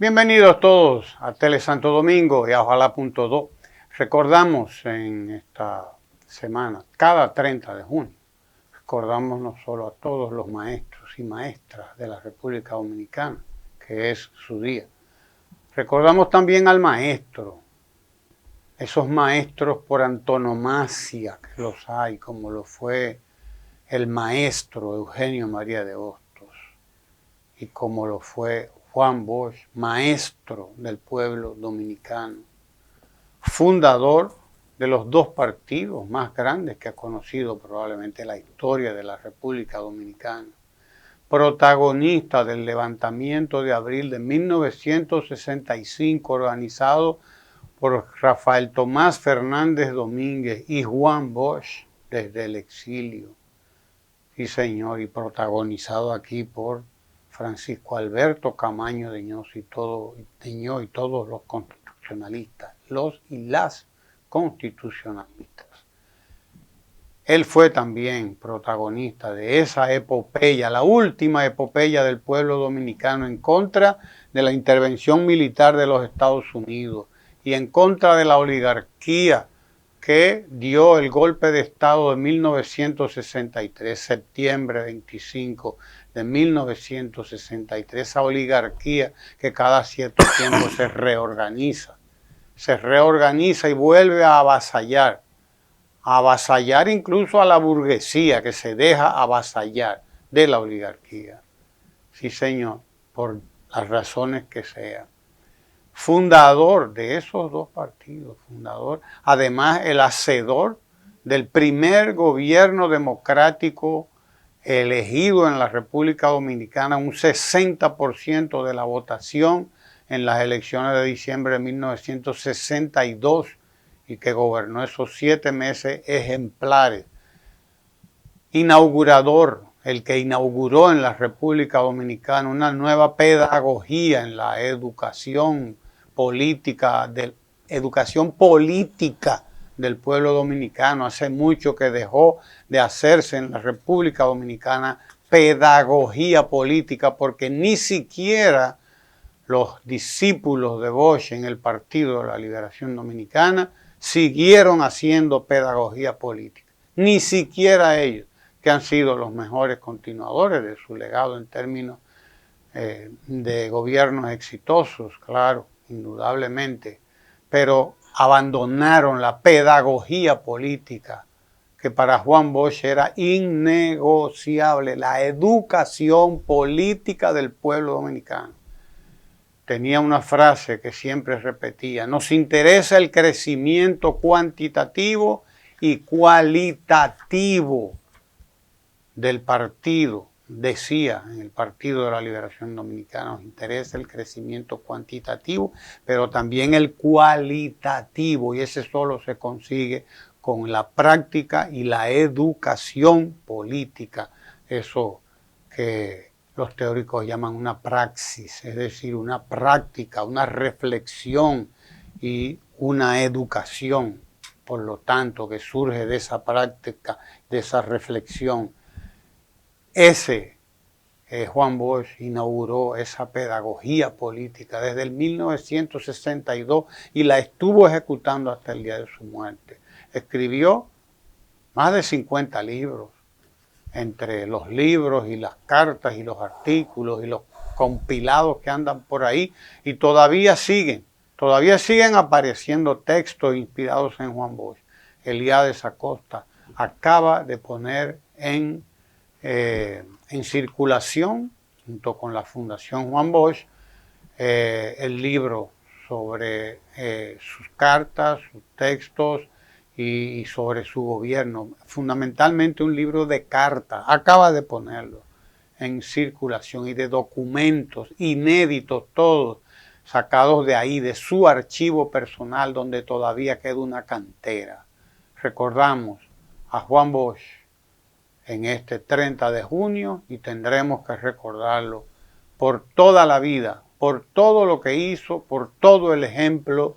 Bienvenidos todos a Tele Santo Domingo y a Ojalá.do. Recordamos en esta semana, cada 30 de junio, recordamos no solo a todos los maestros y maestras de la República Dominicana, que es su día. Recordamos también al maestro, esos maestros por antonomasia que los hay, como lo fue el maestro Eugenio María de Hostos y como lo fue Juan Bosch, maestro del pueblo dominicano, fundador de los dos partidos más grandes que ha conocido probablemente la historia de la República Dominicana, protagonista del levantamiento de abril de 1965 organizado por Rafael Tomás Fernández Domínguez y Juan Bosch desde el exilio. Sí, señor, y protagonizado aquí por Francisco Alberto Camaño Deñós y todos los constitucionalistas, los y las constitucionalistas. Él fue también protagonista de esa epopeya, la última epopeya del pueblo dominicano en contra de la intervención militar de los Estados Unidos y en contra de la oligarquía que dio el golpe de Estado de 1963, septiembre 25 de 1963, esa oligarquía que cada cierto tiempo se reorganiza y vuelve a avasallar incluso a la burguesía que se deja avasallar de la oligarquía. Sí, señor, por las razones que sean. Fundador de esos dos partidos, además el hacedor del primer gobierno democrático elegido en la República Dominicana, un 60% de la votación en las elecciones de diciembre de 1962 y que gobernó esos 7 meses ejemplares. Inaugurador, el que inauguró en la República Dominicana una nueva pedagogía en la educación política del pueblo dominicano. Hace mucho que dejó de hacerse en la República Dominicana pedagogía política porque ni siquiera los discípulos de Bosch en el Partido de la Liberación Dominicana siguieron haciendo pedagogía política. Ni siquiera ellos, que han sido los mejores continuadores de su legado en términos de gobiernos exitosos, claro, indudablemente, pero abandonaron la pedagogía política que para Juan Bosch era innegociable, la educación política del pueblo dominicano. Tenía una frase que siempre repetía: nos interesa el crecimiento cuantitativo y cualitativo del partido. Decía en el Partido de la Liberación Dominicana, nos interesa el crecimiento cuantitativo, pero también el cualitativo, y ese solo se consigue con la práctica y la educación política, eso que los teóricos llaman una praxis, es decir, una práctica, una reflexión y una educación, por lo tanto, que surge de esa práctica, de esa reflexión. Juan Bosch inauguró esa pedagogía política desde el 1962 y la estuvo ejecutando hasta el día de su muerte. Escribió más de 50 libros, entre los libros y las cartas y los artículos y los compilados que andan por ahí, y todavía siguen apareciendo textos inspirados en Juan Bosch. Elías Acosta acaba de poner en circulación, junto con la Fundación Juan Bosch, el libro sobre sus cartas, sus textos y sobre su gobierno, fundamentalmente un libro de cartas. Acaba de ponerlo en circulación, y de documentos inéditos, todos sacados de ahí, de su archivo personal, donde todavía queda una cantera. Recordamos a Juan Bosch en este 30 de junio y tendremos que recordarlo por toda la vida, por todo lo que hizo, por todo el ejemplo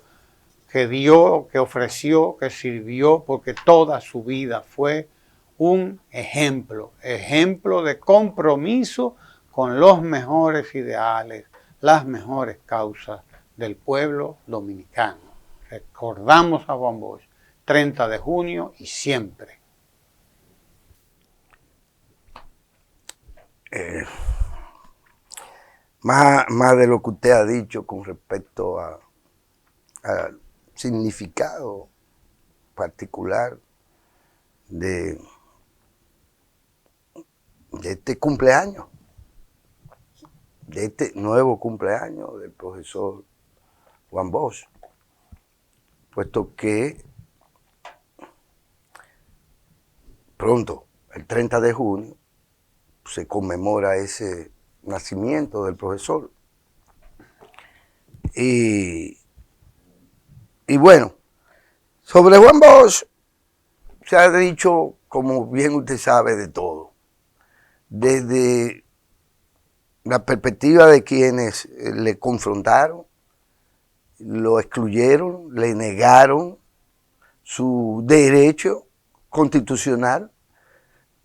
que dio, que ofreció, que sirvió, porque toda su vida fue un ejemplo de compromiso con los mejores ideales las mejores causas del pueblo dominicano. Recordamos a Juan Bosch, 30 de junio y siempre. Más de lo que usted ha dicho con respecto al significado particular de este cumpleaños, de este nuevo cumpleaños del profesor Juan Bosch, puesto que pronto, el 30 de junio, se conmemora ese nacimiento del profesor. Y bueno, sobre Juan Bosch se ha dicho, como bien usted sabe, de todo. Desde la perspectiva de quienes le confrontaron, lo excluyeron, le negaron su derecho constitucional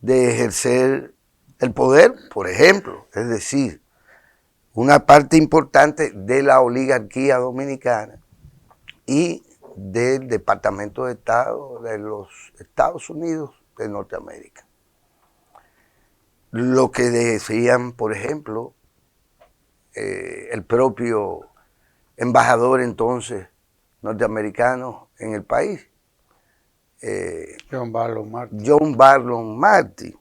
de ejercer el poder, por ejemplo, es decir, una parte importante de la oligarquía dominicana y del Departamento de Estado de los Estados Unidos de Norteamérica. Lo que decían, por ejemplo, el propio embajador entonces norteamericano en el país, John Barlow Martin. John Barlow Martin,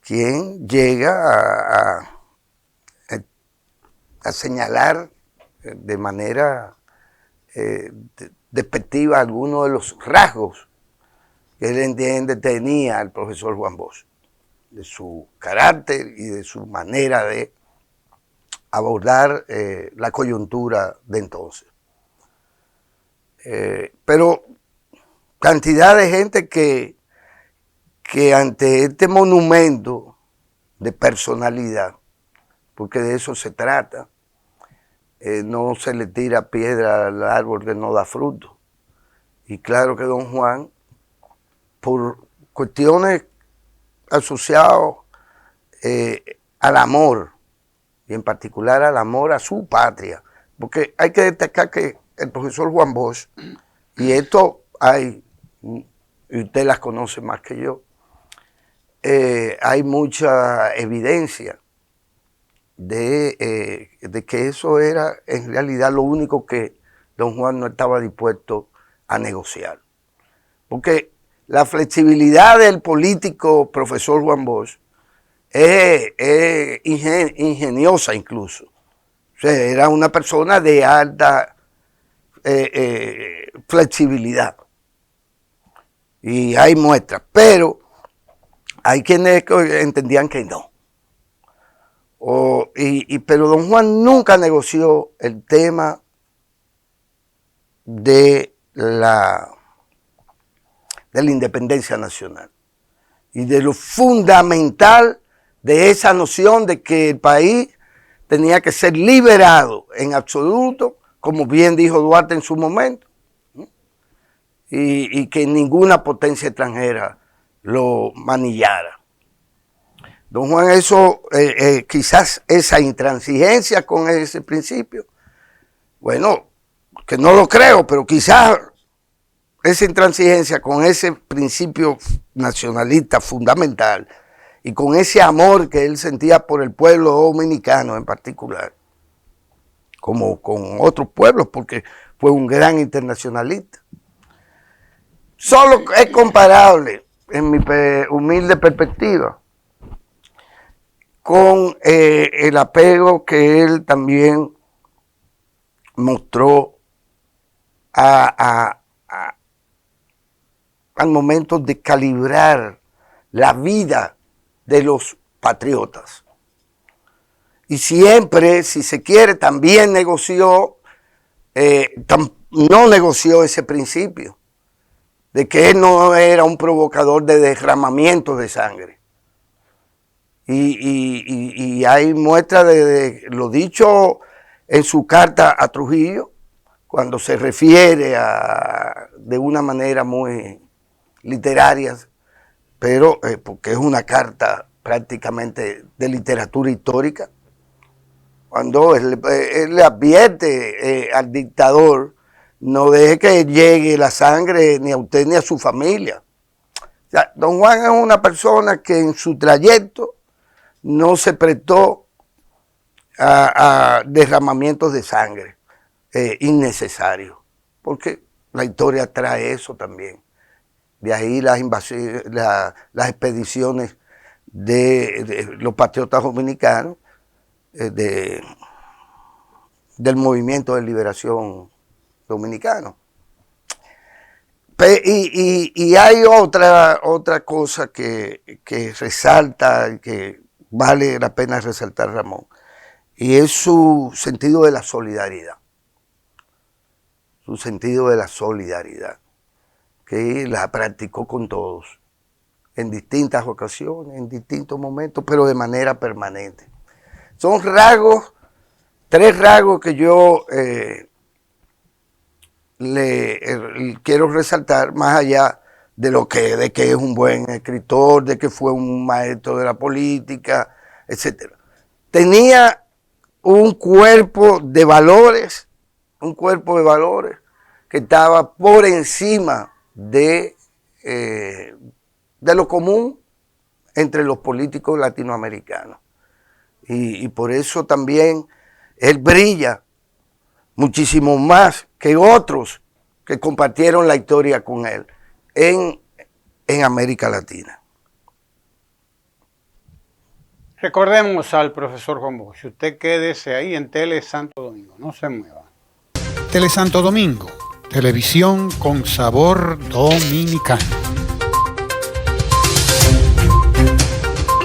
quien llega a señalar de manera despectiva algunos de los rasgos que él entiende tenía el profesor Juan Bosch, de su carácter y de su manera de abordar la coyuntura de entonces. Pero cantidad de gente que ante este monumento de personalidad, porque de eso se trata, no se le tira piedra al árbol que no da fruto. Y claro que don Juan, por cuestiones asociadas al amor, y en particular al amor a su patria, porque hay que destacar que el profesor Juan Bosch, y esto hay, y usted las conoce más que yo, hay mucha evidencia de que eso era en realidad lo único que don Juan no estaba dispuesto a negociar. Porque la flexibilidad del político profesor Juan Bosch es ingeniosa incluso. O sea, era una persona de alta flexibilidad. Y hay muestras, pero hay quienes entendían que no. Pero don Juan nunca negoció el tema de la independencia nacional y de lo fundamental de esa noción de que el país tenía que ser liberado en absoluto, como bien dijo Duarte en su momento, y que ninguna potencia extranjera lo manillara. Don Juan, eso, quizás esa intransigencia con ese principio, bueno, que no lo creo, pero quizás esa intransigencia con ese principio nacionalista fundamental y con ese amor que él sentía por el pueblo dominicano en particular, como con otros pueblos, porque fue un gran internacionalista. Solo es comparable, en mi humilde perspectiva, con el apego que él también mostró al momento de calibrar la vida de los patriotas. Y siempre, si se quiere, también negoció, no negoció ese principio de que él no era un provocador de derramamiento de sangre. Y hay muestra de lo dicho en su carta a Trujillo, cuando se refiere de una manera muy literaria, pero porque es una carta prácticamente de literatura histórica, Cuando él le advierte al dictador, no deje que llegue la sangre ni a usted ni a su familia. O sea, don Juan es una persona que en su trayecto no se prestó a derramamientos de sangre innecesarios, porque la historia trae eso también. De ahí las invasiones, las expediciones de los patriotas dominicanos, del movimiento de liberación dominicano. Y hay otra cosa que resalta, que vale la pena resaltar, Ramón, y es su sentido de la solidaridad. Su sentido de la solidaridad, que la practicó con todos, en distintas ocasiones, en distintos momentos, pero de manera permanente. Son rasgos, 3 rasgos que yo quiero resaltar, más allá de que es un buen escritor, de que fue un maestro de la política, etc. Tenía un cuerpo de valores, que estaba por encima de lo común entre los políticos latinoamericanos. Y por eso también él brilla muchísimo más que otros que compartieron la historia con él en América Latina. Recordemos al profesor Juan Bosch. Usted quédese ahí en Tele Santo Domingo, no se mueva. Tele Santo Domingo, televisión con sabor dominicano.